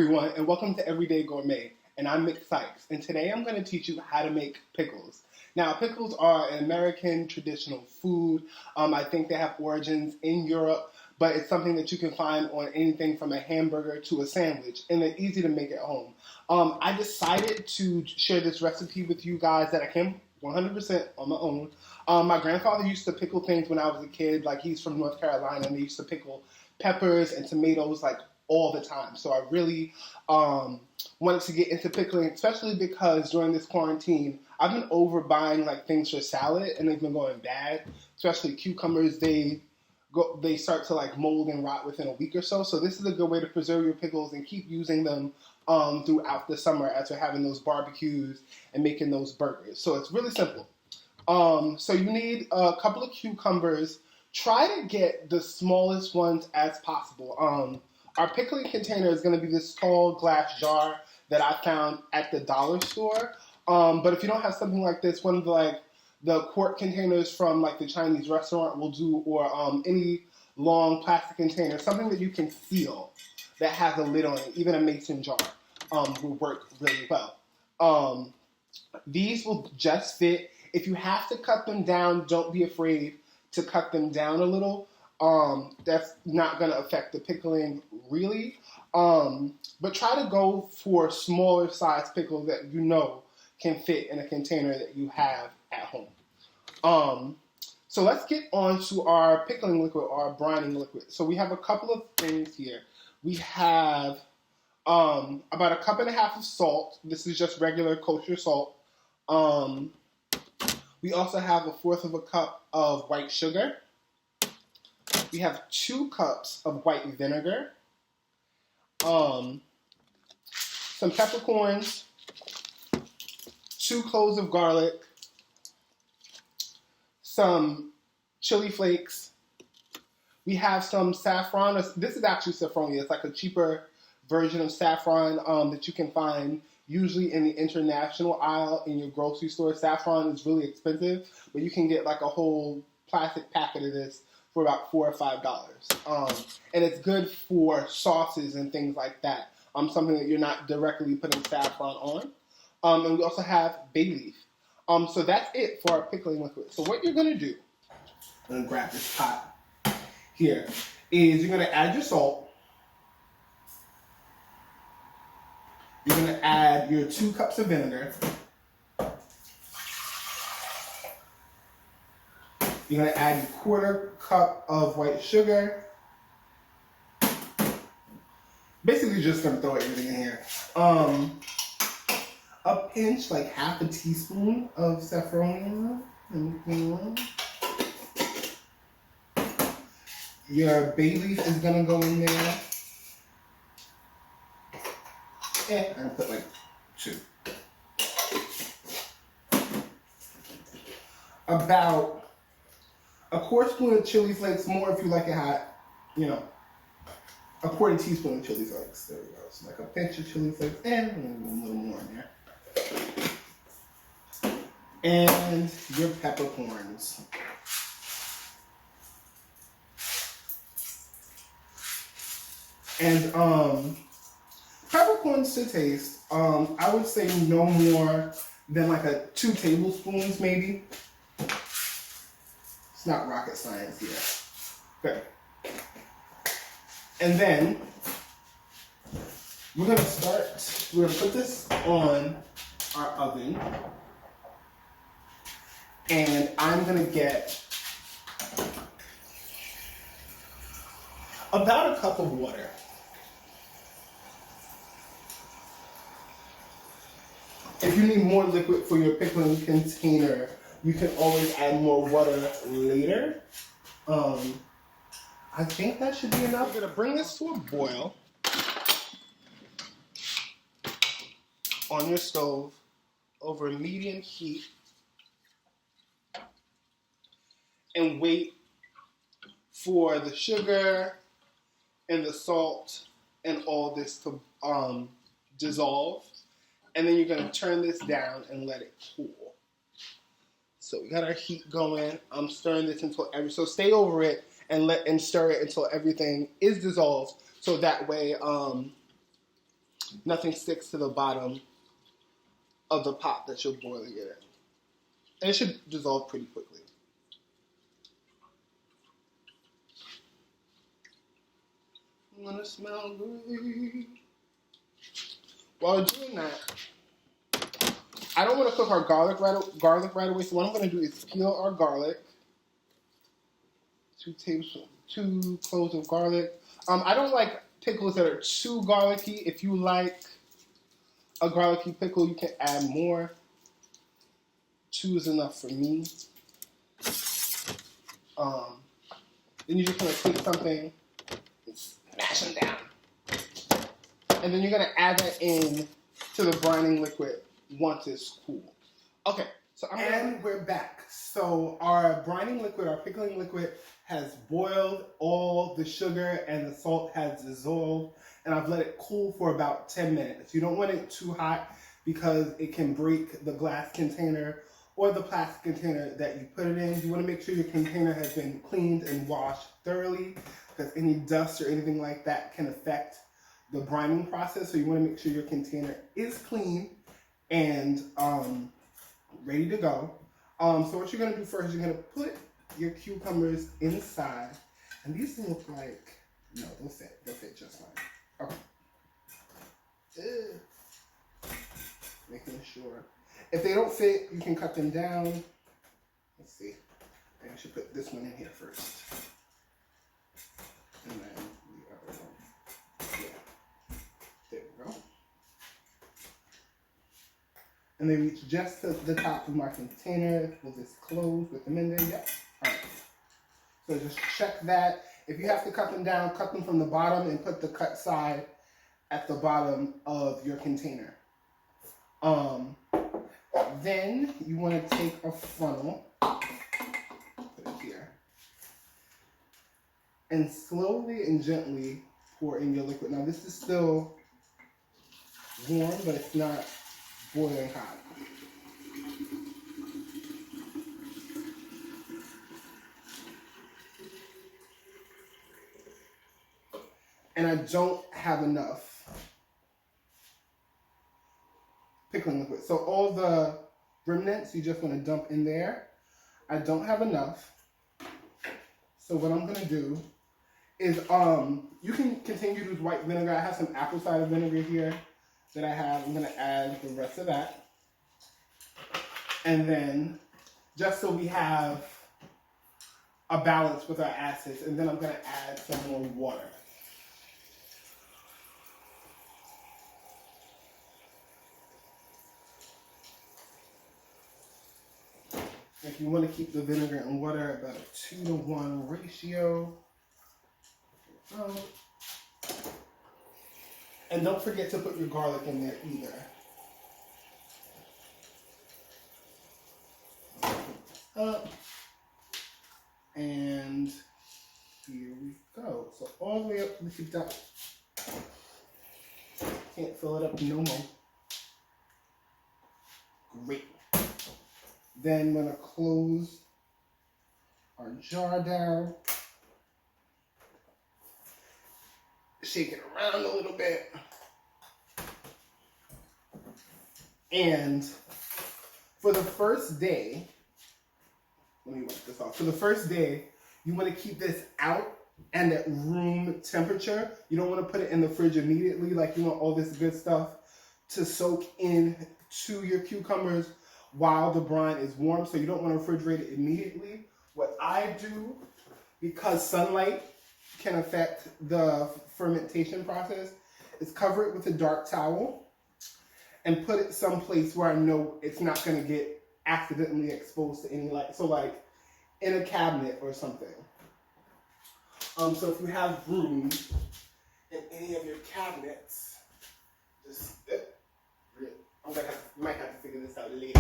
everyone, and welcome to Everyday Gourmet. And I'm Mick Sykes, and today I'm going to teach you how to make pickles. Now, pickles are an American traditional food. I think they have origins in Europe, but it's something that you can find on anything from a hamburger to a sandwich, and they're easy to make at home. I decided to share this recipe with you guys that I came 100% on my own. My grandfather used to pickle things when I was a kid. Like, he's from North Carolina, and they used to pickle peppers and tomatoes like all the time. So I really wanted to get into pickling, especially because during this quarantine, I've been overbuying like things for salad, and they've been going bad. Especially cucumbers, they start to like mold and rot within a week or so. So this is a good way to preserve your pickles and keep using them throughout the summer as we're having those barbecues and making those burgers. So it's really simple. So you need a couple of cucumbers. Try to get the smallest ones as possible. Our pickling container is going to be this tall glass jar that I found at the dollar store. But if you don't have something like this, one of the quart containers from like the Chinese restaurant will do, or any long plastic container, something that you can seal that has a lid on it, even a mason jar will work really well. These will just fit. If you have to cut them down, don't be afraid to cut them down a little. That's not going to affect the pickling really. But try to go for smaller size pickles that you know can fit in a container that you have at home. So let's get on to our pickling liquid, or our brining liquid. So we have a couple of things here. We have about 1.5 cups of salt. This is just regular kosher salt. We also have 1/4 cup of white sugar. We have 2 cups of white vinegar, some peppercorns, 2 cloves of garlic, some chili flakes. We have some saffron. This is actually saffron. It's like a cheaper version of saffron that you can find usually in the international aisle in your grocery store. Saffron is really expensive, but you can get like a whole plastic packet of this for about $4 or $5. And it's good for sauces and things like that. Something that you're not directly putting saffron on. And we also have bay leaf. So that's it for our pickling liquid. So what you're going to do, I'm going to grab this pot here, is you're going to add your salt. You're going to add your 2 cups of vinegar. You're going to add your 1/4 cup of white sugar. Basically just going to throw everything in here. A pinch, like 1/2 teaspoon of saffron. Your bay leaf is going to go in there. I'm going to put like 2. About 1/4 spoon of chili flakes, more if you like it hot, 1/4 teaspoon of chili flakes. There we go. So like a pinch of chili flakes, and a little more in there. And your peppercorns. And peppercorns to taste. I would say no more than like 2 tablespoons maybe. It's not rocket science here. Okay. And then we're going to put this on our oven. And I'm going to get about 1 cup of water. If you need more liquid for your pickling container, you can always add more water later. I think that should be enough. We're going to bring this to a boil on your stove over medium heat and wait for the sugar and the salt and all this to dissolve. And then you're going to turn this down and let it cool. So we got our heat going. I'm stirring this until so stay over it and stir it until everything is dissolved. So that way nothing sticks to the bottom of the pot that you're boiling it in. And it should dissolve pretty quickly. I'm gonna smell great. While doing that, I don't want to cook our garlic right away. So what I'm gonna do is peel our garlic. 2 cloves of garlic. I don't like pickles that are too garlicky. If you like a garlicky pickle, you can add more. 2 is enough for me. Then you're just gonna take something and smash them down. And then you're gonna add that in to the brining liquid once it's cool. Okay, so we're back. So our brining liquid, our pickling liquid has boiled, all the sugar and the salt has dissolved, and I've let it cool for about 10 minutes. You don't want it too hot because it can break the glass container or the plastic container that you put it in. You want to make sure your container has been cleaned and washed thoroughly because any dust or anything like that can affect the brining process. So you want to make sure your container is clean and ready to go. So what you're going to do first, you're going to put your cucumbers inside. And these look like, no, they'll fit just fine. Okay. Making sure. If they don't fit, you can cut them down. Let's see. I should put this one in here first. And then the other one. Yeah. There we go. And they reach just to the top of my container. Will this close with them in there? Yep. All right. So just check that. If you have to cut them down, cut them from the bottom and put the cut side at the bottom of your container. Then you want to take a funnel, put it here, and slowly and gently pour in your liquid. Now this is still warm, but it's not boiling hot. And I don't have enough pickling liquid. So all the remnants you just want to dump in there. I don't have enough. So what I'm gonna do is you can continue to use white vinegar. I have some apple cider vinegar here that I have. I'm gonna add the rest of that. And then just so we have a balance with our acids, and then I'm gonna add some more water. If you want to keep the vinegar and water about a 2-to-1 ratio. And don't forget to put your garlic in there either. And here we go. So all the way up to the top. Can't fill it up no more. Great. Then I'm going to close our jar down. Shake it around a little bit. And for the first day, let me wipe this off. For the first day, you want to keep this out and at room temperature. You don't want to put it in the fridge immediately. Like, you want all this good stuff to soak in to your cucumbers while the brine is warm, so you don't want to refrigerate it immediately. What I do, because sunlight can affect the fermentation process, is cover it with a dark towel and put it someplace where I know it's not going to get accidentally exposed to any light. So like in a cabinet or something. So if you have room in any of your cabinets, just might have to figure this out later,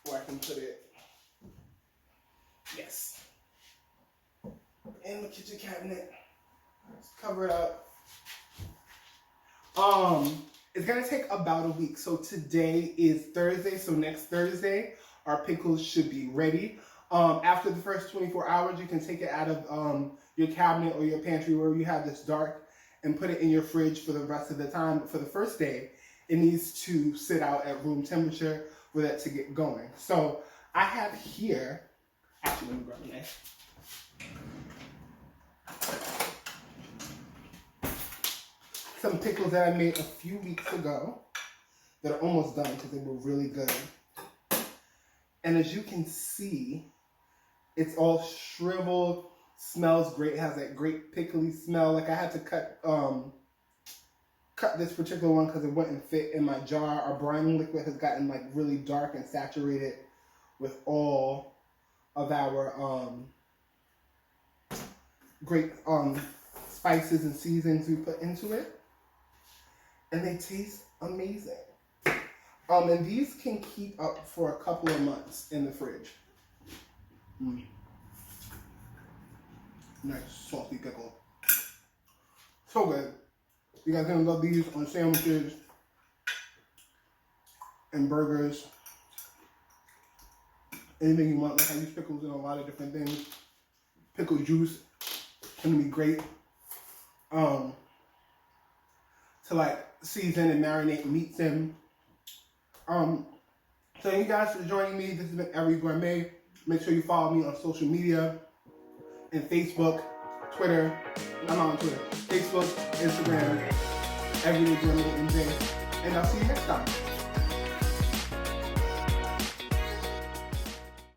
where I can put it. Yes. In the kitchen cabinet. Just cover it up. It's gonna take about a week. So today is Thursday. So next Thursday, our pickles should be ready. After the first 24 hours, you can take it out of your cabinet or your pantry where you have this dark and put it in your fridge for the rest of the time. But for the first day, it needs to sit out at room temperature for that to get going. So I have here, actually let me grab a knife. Some pickles that I made a few weeks ago that are almost done because they were really good. And as you can see, it's all shriveled, smells great, has that great pickly smell. Like I had to cut this particular one because it wouldn't fit in my jar. Our brining liquid has gotten like really dark and saturated with all of our great spices and seasonings we put into it. And they taste amazing. And these can keep up for a couple of months in the fridge. Nice salty pickle. So good. You guys are gonna love these on sandwiches and burgers. Anything you want. Like I use pickles in a lot of different things. Pickle juice can be great. To like season and marinate meats in. So thank you guys for joining me. This has been Every Gourmet. Make sure you follow me on social media and Facebook, Twitter. I'm not on Twitter. Facebook, Instagram, Everyday Gourmet MJ. And I'll see you next time.